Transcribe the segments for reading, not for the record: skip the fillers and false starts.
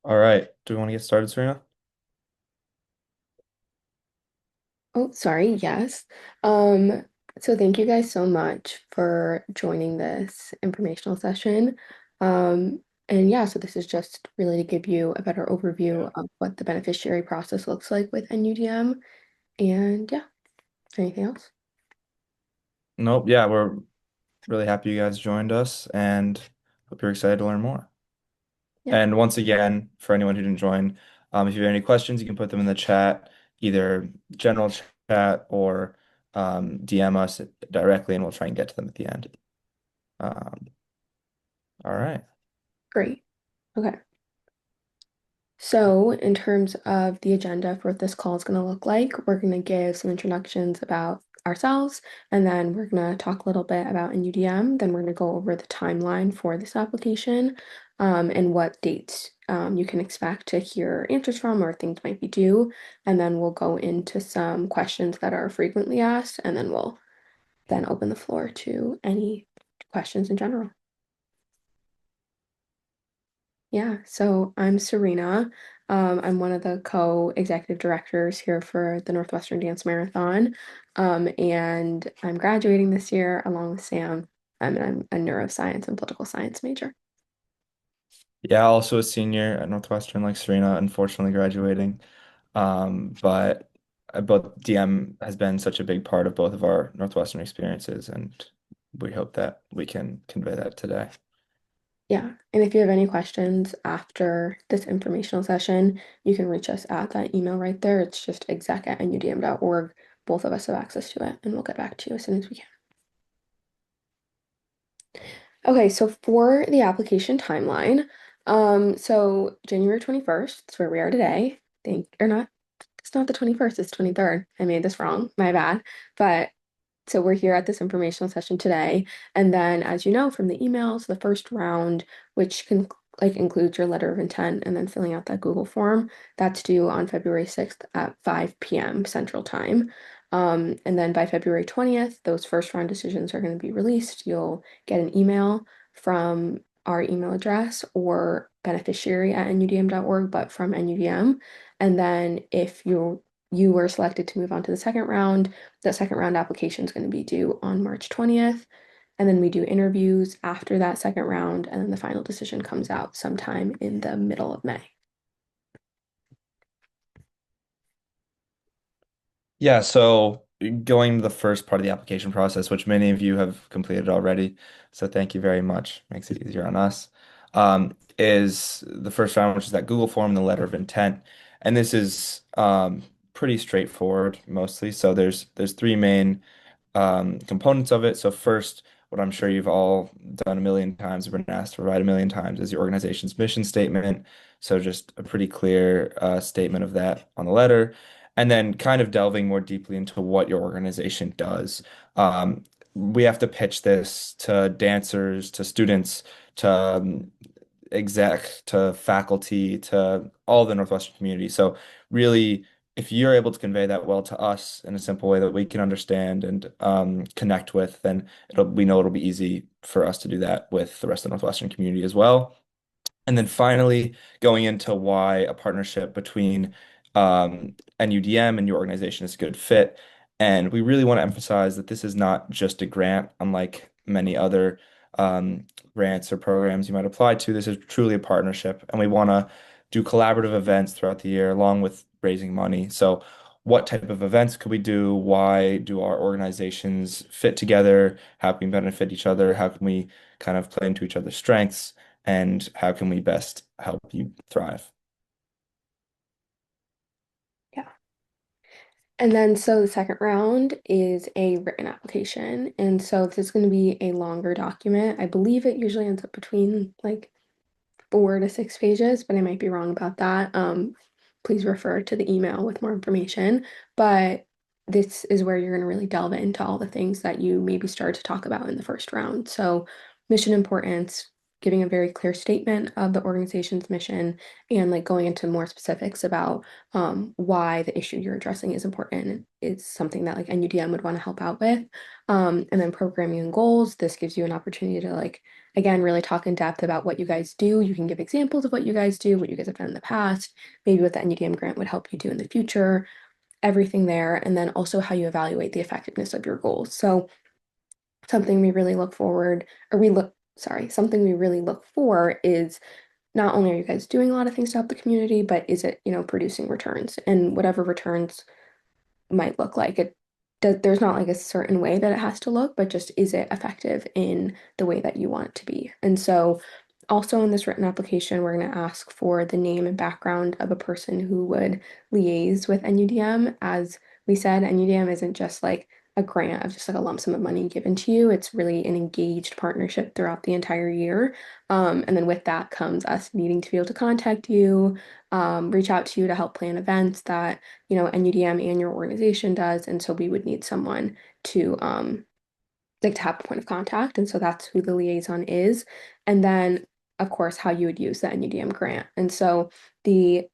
All right. Do we want to get started, Serena? Oh, sorry, yes. Um, so thank you guys so much for joining this informational session. And yeah, so this is just really to give you a better overview of what the beneficiary process looks like with NUDM. And yeah, anything else? Nope. Yeah, we're really happy you guys joined us and hope you're excited to learn more. Yeah, And once again, for anyone who didn't join, if you have any questions, you can put them in the chat, either general chat or DM us directly, and we'll try and get to them at the end. Um, all right. great. Okay. So, in terms of the agenda for what this call is going to look like, we're going to give some introductions about ourselves, and then we're going to talk a little bit about NUDM. Then we're going to go over the timeline for this application, and what dates you can expect to hear answers from or things might be due. And then we'll go into some questions that are frequently asked, and then we'll then open the floor to any questions in general. Yeah, so I'm Serena. I'm one of the co-executive directors here for the Northwestern Dance Marathon. And I'm graduating this year along with Sam. And I'm a neuroscience and political science major. Yeah, also a senior at Northwestern, like Serena, unfortunately graduating. But DM has been such a big part of both of our Northwestern experiences, and we hope that we can convey that today. Yeah, and if you have any questions after this informational session, you can reach us at that email right there. It's just exec@nudm.org. Both of us have access to it, and we'll get back to you as soon as we can. Okay, so for the application timeline, so January 21st is where we are today. Or not, it's not the 21st, it's 23rd. I made this wrong, my bad. But so we're here at this informational session today. And then, as you know from the emails, the first round, which can like includes your letter of intent and then filling out that Google form, that's due on February 6th at 5 p.m. Central Time. And then by February 20th, those first round decisions are going to be released. You'll get an email from our email address or beneficiary@nudm.org, but from NUDM. And then if you were selected to move on to the second round, the second round application is going to be due on March 20th. And then we do interviews after that second round, and then the final decision comes out sometime in the middle of May. Yeah, so going to the first part of the application process, which many of you have completed already, so thank you very much. Makes it easier on us. Is the first round, which is that Google form, the letter of intent, and this is pretty straightforward mostly. So there's three main components of it. So first, what I'm sure you've all done a million times or been asked to provide a million times is your organization's mission statement. So just a pretty clear statement of that on the letter. And then kind of delving more deeply into what your organization does. We have to pitch this to dancers, to students, to exec, to faculty, to all the Northwestern community. So really, if you're able to convey that well to us in a simple way that we can understand and connect with, then we know it'll be easy for us to do that with the rest of the Northwestern community as well. And then finally, going into why a partnership between NUDM and your organization is a good fit. And we really want to emphasize that this is not just a grant, unlike many other um, grants or programs you might apply to. This is truly a partnership, and we want to do collaborative events throughout the year along with raising money. So, what type of events could we do? Why do our organizations fit together? How can we benefit each other? How can we kind of play into each other's strengths? And how can we best help you thrive? Yeah. And then, so the second round is a written application. And so this is going to be a longer document. I believe it usually ends up between like 4 to 6 pages, but I might be wrong about that. Please refer to the email with more information. But this is where you're going to really delve into all the things that you maybe started to talk about in the first round. So, mission importance, giving a very clear statement of the organization's mission and like going into more specifics about why the issue you're addressing is important and is something that like NUDM would want to help out with. And then programming and goals, this gives you an opportunity to like, again, really talk in depth about what you guys do. You can give examples of what you guys do, what you guys have done in the past, maybe what the NUDM grant would help you do in the future, everything there, and then also how you evaluate the effectiveness of your goals. So something we really look forward, or we look, sorry, something we really look for is not only are you guys doing a lot of things to help the community, but is it, producing returns and whatever returns might look like. There's not like a certain way that it has to look, but just is it effective in the way that you want it to be? And so also in this written application, we're going to ask for the name and background of a person who would liaise with NUDM. As we said, NUDM isn't just like a grant of just like a lump sum of money given to you. It's really an engaged partnership throughout the entire year. And then with that comes us needing to be able to contact you, reach out to you to help plan events that NUDM and your organization does. And so we would need someone to like to have a point of contact. And so that's who the liaison is. And then of course how you would use the NUDM grant. And so the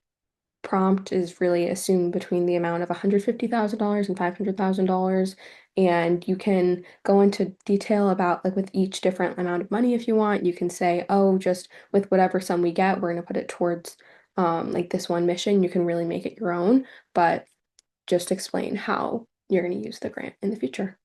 prompt is really assumed between the amount of $150,000 and $500,000. And you can go into detail about like with each different amount of money if you want. You can say, oh, just with whatever sum we get, we're going to put it towards like this one mission. You can really make it your own, but just explain how you're going to use the grant in the future.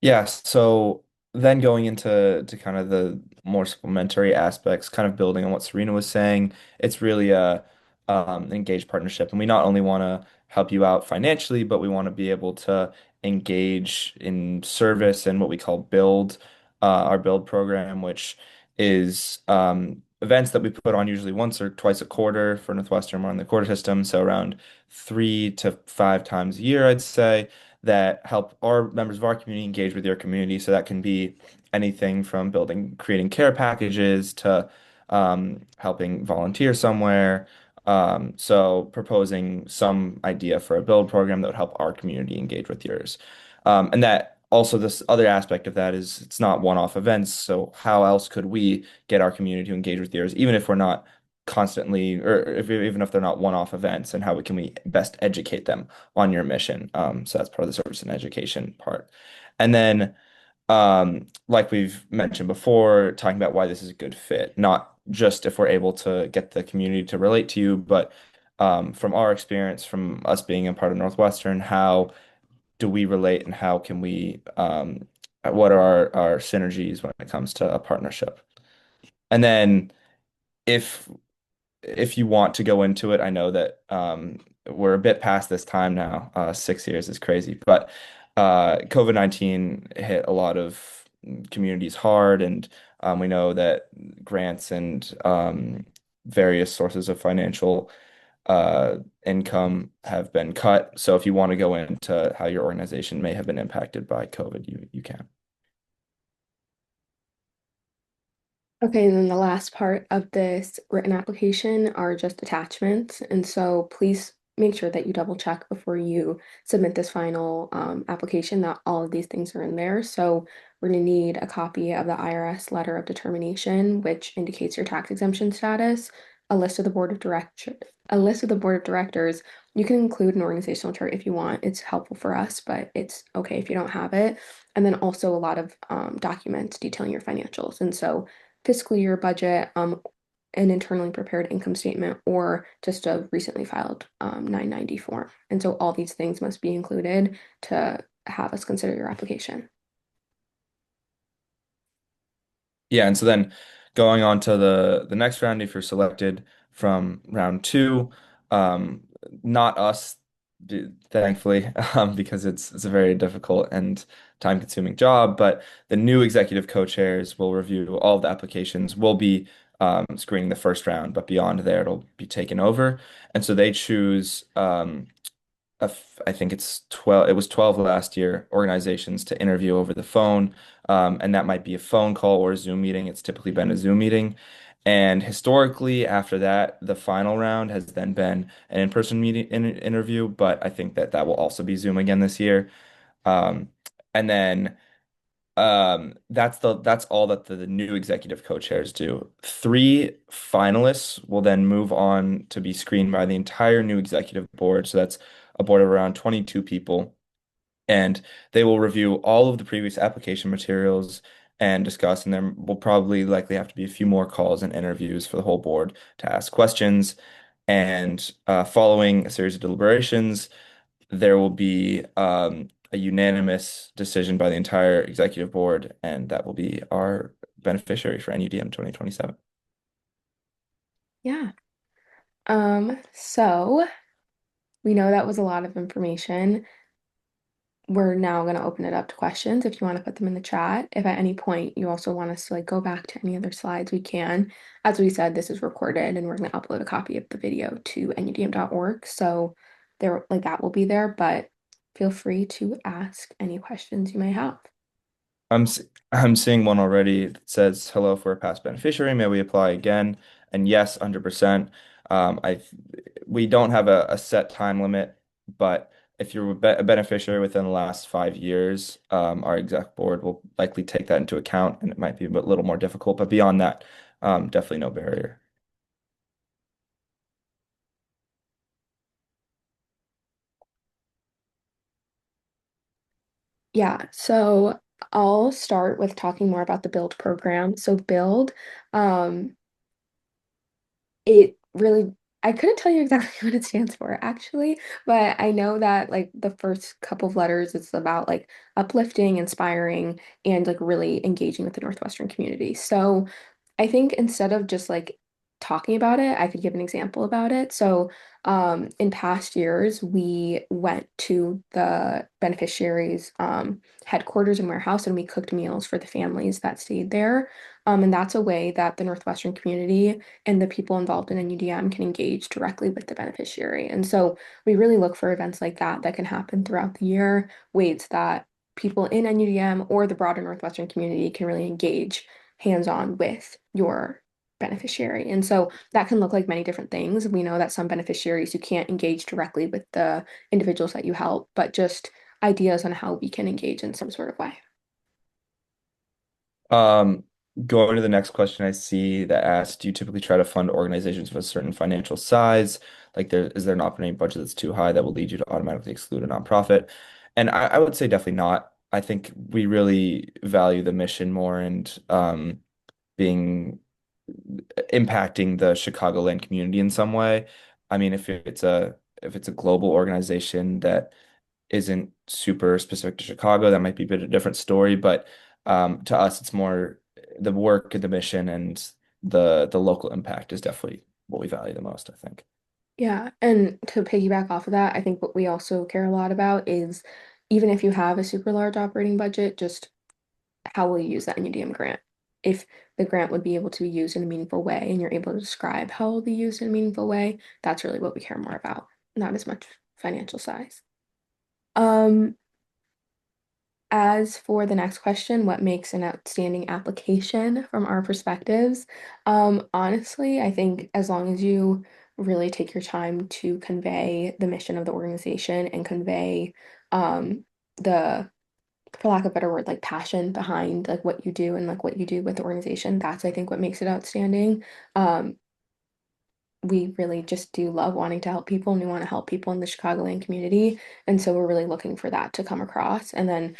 Yeah, so then going into kind of the more supplementary aspects, kind of building on what Serena was saying, it's really a engaged partnership, and we not only want to help you out financially, but we want to be able to engage in service and what we call build, our build program, which is events that we put on usually once or twice a quarter for Northwestern. We're on the quarter system, so around 3 to 5 times a year, I'd say that help our members of our community engage with your community. So that can be anything from creating care packages to helping volunteer somewhere. So proposing some idea for a build program that would help our community engage with yours. And that also this other aspect of that is it's not one-off events. So how else could we get our community to engage with yours, even if we're not constantly, or even if they're not one-off events, and how can we best educate them on your mission? So that's part of the service and education part. And then, like we've mentioned before, talking about why this is a good fit, not just if we're able to get the community to relate to you, but from our experience, from us being a part of Northwestern, how do we relate and how can we, what are our synergies when it comes to a partnership? And then if you want to go into it, I know that we're a bit past this time now. 6 years is crazy, but COVID-19 hit a lot of communities hard, and we know that grants and various sources of financial income have been cut. So if you want to go into how your organization may have been impacted by COVID, you can. Okay, and then the last part of this written application are just attachments. And so please make sure that you double check before you submit this final application that all of these things are in there. So we're going to need a copy of the IRS letter of determination, which indicates your tax exemption status, a list of the board of directors, a list of the board of directors. You can include an organizational chart if you want. It's helpful for us, but it's okay if you don't have it. And then also a lot of documents detailing your financials. And so fiscal year budget, an internally prepared income statement, or just a recently filed 990 form. And so all these things must be included to have us consider your application. Yeah, and so then going on to the next round, if you're selected from round two, um, not us, thankfully, because it's a very difficult and time-consuming job, but the new executive co-chairs will review all of the applications. We'll be screening the first round, but beyond there, it'll be taken over. And so they choose I think it's 12, it was 12 last year, organizations to interview over the phone. And that might be a phone call or a Zoom meeting. It's typically been a Zoom meeting. And historically, after that, the final round has then been an in-person interview, but I think that that will also be Zoom again this year. Um, and then That's all that the new executive co-chairs do. Three finalists will then move on to be screened by the entire new executive board. So that's a board of around 22 people, and they will review all of the previous application materials and discuss. And there will probably likely have to be a few more calls and interviews for the whole board to ask questions. And following a series of deliberations, there will be a unanimous decision by the entire executive board, and that will be our beneficiary for NUDM 2027. Yeah. So we know that was a lot of information. We're now going to open it up to questions if you want to put them in the chat. If at any point you also want us to like go back to any other slides, we can. As we said, this is recorded and we're going to upload a copy of the video to nudm.org. So there like that will be there, but feel free to ask any questions you may have. I'm s- I'm seeing one already that says, "Hello for a past beneficiary. May we apply again?" And yes, 100%. I We don't have a set time limit, but if you're a beneficiary within the last 5 years, our exec board will likely take that into account, and it might be a little more difficult. But beyond that, definitely no barrier. Yeah, so I'll start with talking more about the build program. So build, um, it really, I couldn't tell you exactly what it stands for actually, but I know that like the first couple of letters, it's about like uplifting, inspiring, and like really engaging with the Northwestern community. So I think instead of just like talking about it, I could give an example about it. So, in past years, we went to the beneficiaries' headquarters and warehouse and we cooked meals for the families that stayed there. And that's a way that the Northwestern community and the people involved in NUDM can engage directly with the beneficiary. And so we really look for events like that that can happen throughout the year, ways that people in NUDM or the broader Northwestern community can really engage hands-on with your beneficiary. And so that can look like many different things. We know that some beneficiaries you can't engage directly with the individuals that you help, but just ideas on how we can engage in some sort of way. Um, Going to the next question I see that asks, do you typically try to fund organizations of a certain financial size? Like is there an operating budget that's too high that will lead you to automatically exclude a nonprofit? And I would say definitely not. I think we really value the mission more and being impacting the Chicagoland community in some way. I mean, if it's a global organization that isn't super specific to Chicago, that might be a bit of a different story. But to us, it's more the work and the mission and the local impact is definitely what we value the most, I think. Yeah, and to piggyback off of that, I think what we also care a lot about is even if you have a super large operating budget, just how will you use that NUDM grant? If the grant would be able to be used in a meaningful way and you're able to describe how it will be used in a meaningful way, that's really what we care more about, not as much financial size. Um, as for the next question, what makes an outstanding application from our perspectives? Honestly, I think as long as you really take your time to convey the mission of the organization and convey the, for lack of a better word, like passion behind like what you do and like what you do with the organization, that's I think what makes it outstanding. Um, we really just do love wanting to help people and we want to help people in the Chicagoland community. And so we're really looking for that to come across. And then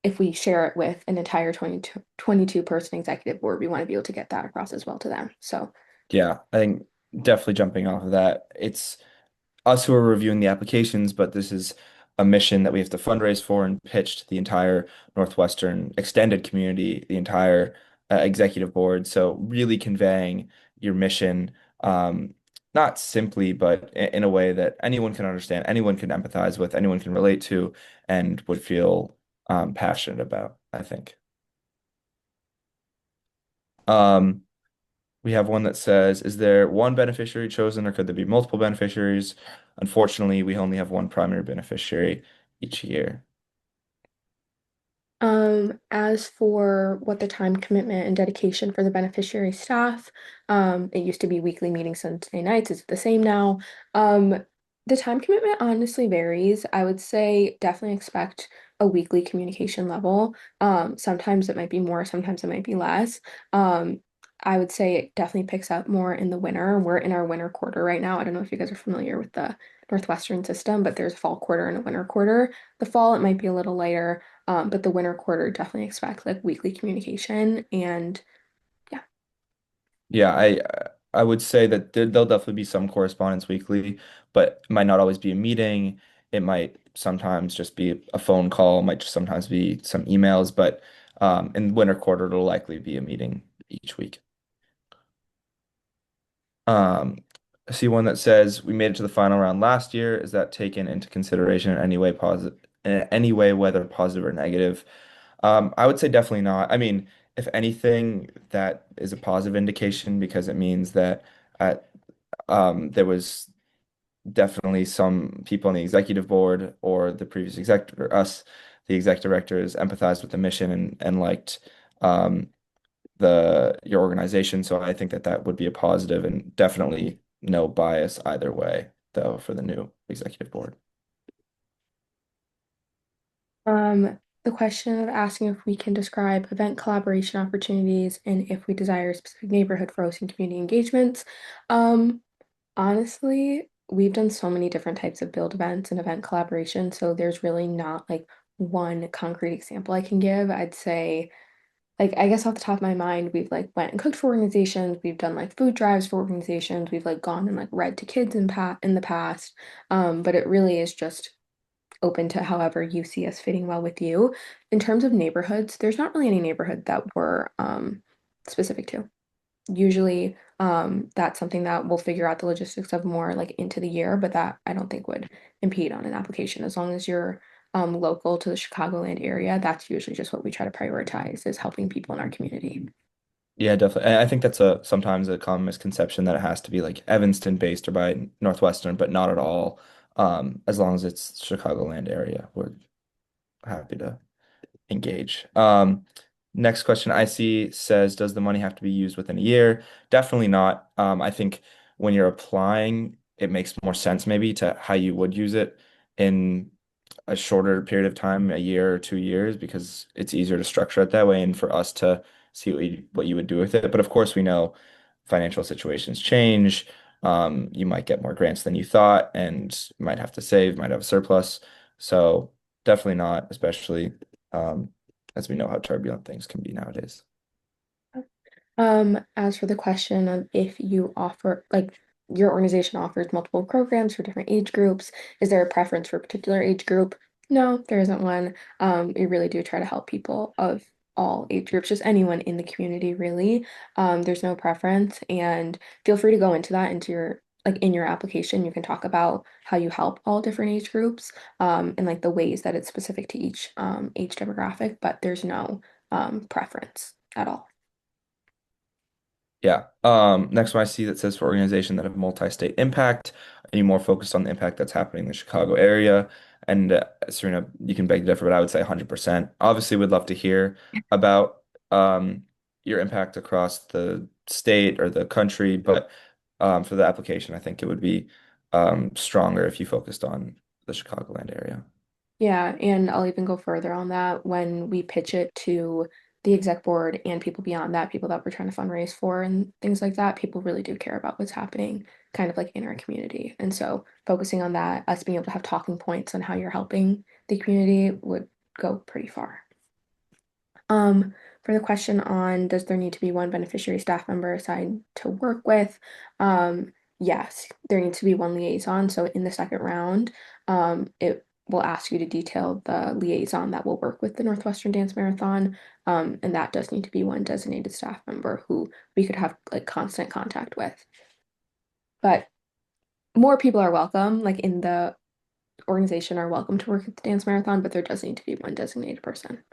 if we share it with an entire 22 person executive board, we want to be able to get that across as well to them. So Yeah, I think definitely jumping off of that, it's us who are reviewing the applications, but this is a mission that we have to fundraise for and pitch to the entire Northwestern extended community, the entire executive board. So really conveying your mission, not simply, but in a way that anyone can understand, anyone can empathize with, anyone can relate to, and would feel passionate about, I think. Um, We have one that says, is there one beneficiary chosen or could there be multiple beneficiaries? Unfortunately, we only have one primary beneficiary each year. As for what the time commitment and dedication for the beneficiary staff, it used to be weekly meetings Sunday nights. It's the same now. The time commitment honestly varies. I would say definitely expect a weekly communication level. Sometimes it might be more, sometimes it might be less. Um, I would say it definitely picks up more in the winter. We're in our winter quarter right now. I don't know if you guys are familiar with the Northwestern system, but there's a fall quarter and a winter quarter. The fall, it might be a little lighter, but the winter quarter definitely expect like weekly communication. And yeah. Yeah, I would say that there'll definitely be some correspondence weekly, but it might not always be a meeting. It might sometimes just be a phone call, might just sometimes be some emails, but in winter quarter it'll likely be a meeting each week. I see one that says we made it to the final round last year. Is that taken into consideration in any way positive, in any way, whether positive or negative? I would say definitely not. I mean, if anything, that is a positive indication because it means that there was definitely some people on the executive board or the previous exec or us, the exec directors, empathized with the mission and liked um, the your organization. So I think that that would be a positive and definitely no bias either way, though, for the new executive board. The question of asking if we can describe event collaboration opportunities and if we desire a specific neighborhood for hosting community engagements. Um, Honestly, we've done so many different types of build events and event collaboration, so there's really not like one concrete example I can give. I'd say, like, I guess off the top of my mind, we've like went and cooked for organizations, we've done like food drives for organizations, we've like gone and like read to kids in the past. But it really is just open to however you see us fitting well with you. In terms of neighborhoods, there's not really any neighborhood that we're specific to. Usually, that's something that we'll figure out the logistics of more like into the year, but that I don't think would impede on an application as long as you're local to the Chicagoland area. That's usually just what we try to prioritize is helping people in our community. Yeah, definitely. And I think that's a sometimes a common misconception that it has to be like Evanston based or by Northwestern, but not at all. As long as it's Chicagoland area, we're happy to engage. Next question I see says, does the money have to be used within a year? Definitely not. I think when you're applying, it makes more sense maybe to how you would use it in a shorter period of time, a year or 2 years, because it's easier to structure it that way and for us to see what you would do with it. But of course, we know financial situations change. You might get more grants than you thought and might have to save, might have a surplus. So definitely not, especially um, as we know how turbulent things can be nowadays. As for the question of if you offer, like your organization offers multiple programs for different age groups, is there a preference for a particular age group? No, there isn't one. We really do try to help people of all age groups, just anyone in the community, really. There's no preference, and feel free to go into that into your like in your application. You can talk about how you help all different age groups, and like the ways that it's specific to each age demographic, but there's no preference at all. Yeah. Next one I see that says for organization that have multi-state impact, are you more focused on the impact that's happening in the Chicago area? And Serena, you can beg to differ, but I would say 100%. Obviously, we'd love to hear about your impact across the state or the country, but for the application, I think it would be stronger if you focused on the Chicagoland area. Yeah, and I'll even go further on that when we pitch it to the exec board and people beyond that, people that we're trying to fundraise for and things like that, people really do care about what's happening kind of like in our community. And so focusing on that, us being able to have talking points on how you're helping the community would go pretty far. Um, for the question on does there need to be one beneficiary staff member assigned to work with? Yes, there needs to be one liaison. So in the second round, it will ask you to detail the liaison that will work with the Northwestern Dance Marathon. And that does need to be one designated staff member who we could have like constant contact with. But more people are welcome, like in the organization are welcome to work at the dance marathon, but there does need to be one designated person.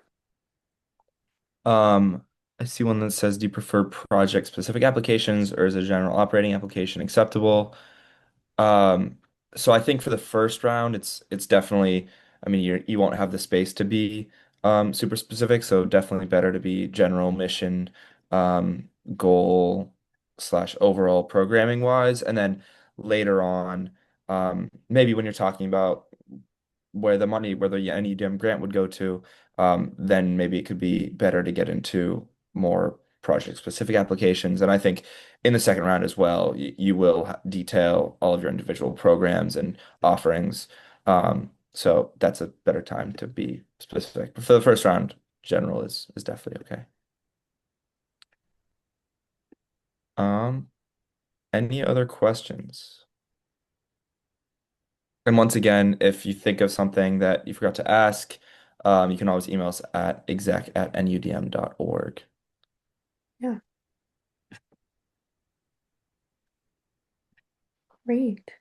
Um, I see one that says, do you prefer project-specific applications or is a general operating application acceptable? Um, so I think for the first round, it's definitely, I mean, you won't have the space to be super specific, so definitely better to be general mission, goal slash overall programming wise, and then later on, maybe when you're talking about where the money, where the NUDM grant would go to, then maybe it could be better to get into more project-specific applications. And I think in the second round as well, you will detail all of your individual programs and offerings. So that's a better time to be specific. But for the first round, general is definitely okay. Um, any other questions? And once again, if you think of something that you forgot to ask, you can always email us at exec@nudm.org. Yeah, great.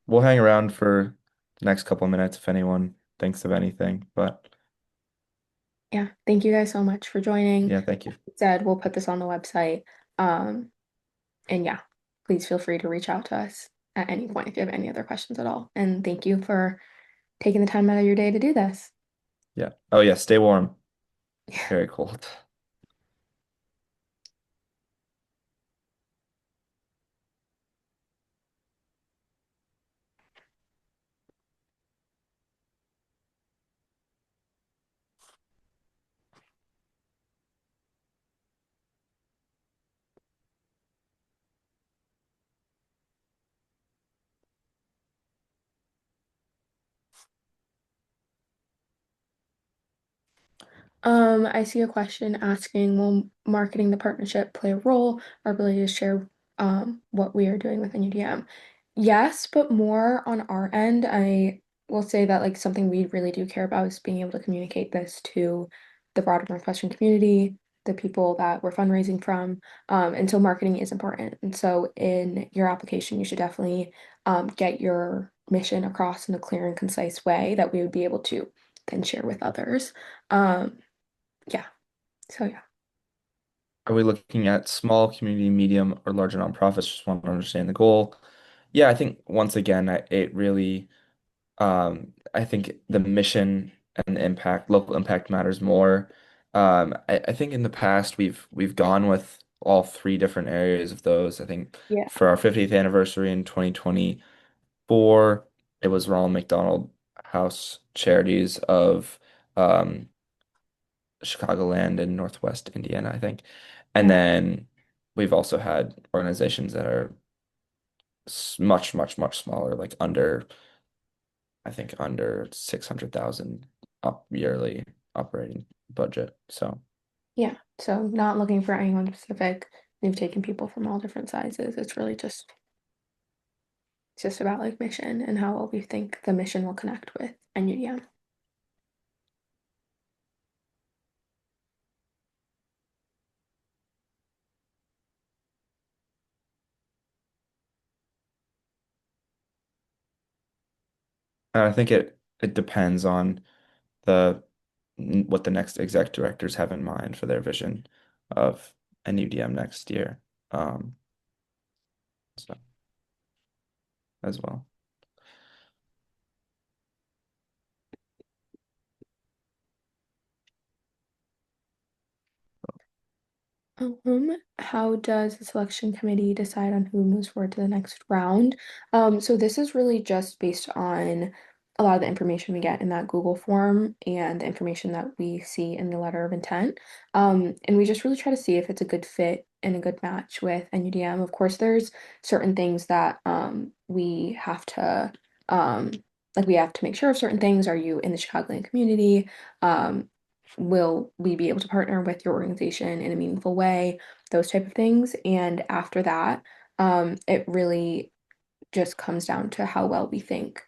We'll hang around for the next couple of minutes if anyone thinks of anything. But Yeah, thank you guys so much for joining. yeah, thank you. Like I said, we'll put this on the website. Um, and yeah, please feel free to reach out to us at any point if you have any other questions at all. And thank you for taking the time out of your day to do this. Yeah. Oh yeah, stay warm. Very cold. I see a question asking, will marketing the partnership play a role? Our ability to share what we are doing with NUDM? Yes, but more on our end. I will say that like something we really do care about is being able to communicate this to the broader Northwestern community, the people that we're fundraising from. And so marketing is important. And so in your application, you should definitely get your mission across in a clear and concise way that we would be able to then share with others. Um, yeah. So yeah. Are we looking at small community, medium, or larger nonprofits? Just want to understand the goal. Yeah, I think once again, it really I think the mission and the impact, local impact matters more. I think in the past we've gone with all three different areas of those. I think Yeah. for our 50th anniversary in 2024, it was Ronald McDonald House Charities of um, Chicagoland and Northwest Indiana, I think. And Yeah. then we've also had organizations that are much, much, much smaller, like under I think under 600,000 up yearly operating budget. So Yeah. So not looking for anyone specific. We've taken people from all different sizes. It's really just about like mission and how well we think the mission will connect with NUDM. and I think it depends on the what the next exec directors have in mind for their vision of NUDM next year. Um, so as well. How does the selection committee decide on who moves forward to the next round? So this is really just based on a lot of the information we get in that Google form and the information that we see in the letter of intent. And we just really try to see if it's a good fit and a good match with NUDM. Of course, there's certain things that we have to um, like we have to make sure of certain things. Are you in the Chicagoland community? Um, will we be able to partner with your organization in a meaningful way, those type of things. And after that, it really just comes down to how well we think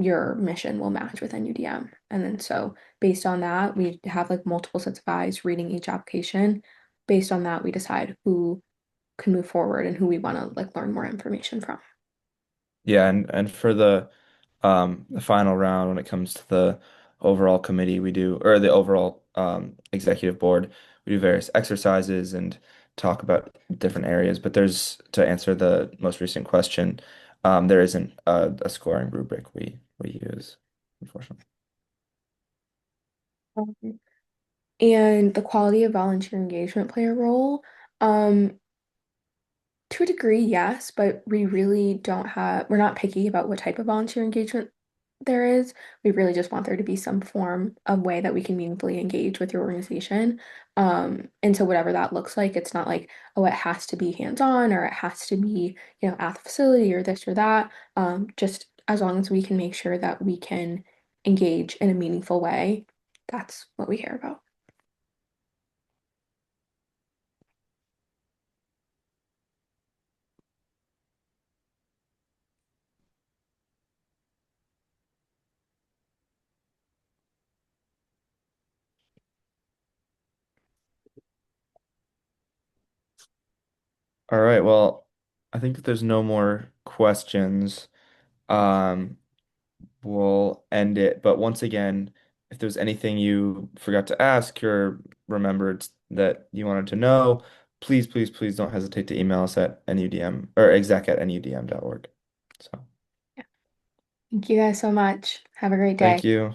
your mission will match with NUDM. And then so based on that, we have like multiple sets of eyes reading each application. Based on that, we decide who can move forward and who we want to like learn more information from. Yeah, and for the final round when it comes to the overall committee we do or the overall executive board, we do various exercises and talk about different areas. But there's to answer the most recent question, there isn't a scoring rubric we use, unfortunately. Um, And the quality of volunteer engagement play a role. Um, to a degree, yes, but we really don't have, we're not picky about what type of volunteer engagement there is. We really just want there to be some form of way that we can meaningfully engage with your organization. And so whatever that looks like, it's not like, oh, it has to be hands-on or it has to be, at the facility or this or that. Just as long as we can make sure that we can engage in a meaningful way, that's what we care about. All right, well, I think that there's no more questions. Um, we'll end it. But once again, if there's anything you forgot to ask or remembered that you wanted to know, please, please, please don't hesitate to email us at NUDM or exec@nudm.org. So Yeah. Thank you guys so much. Have a great thank day. you.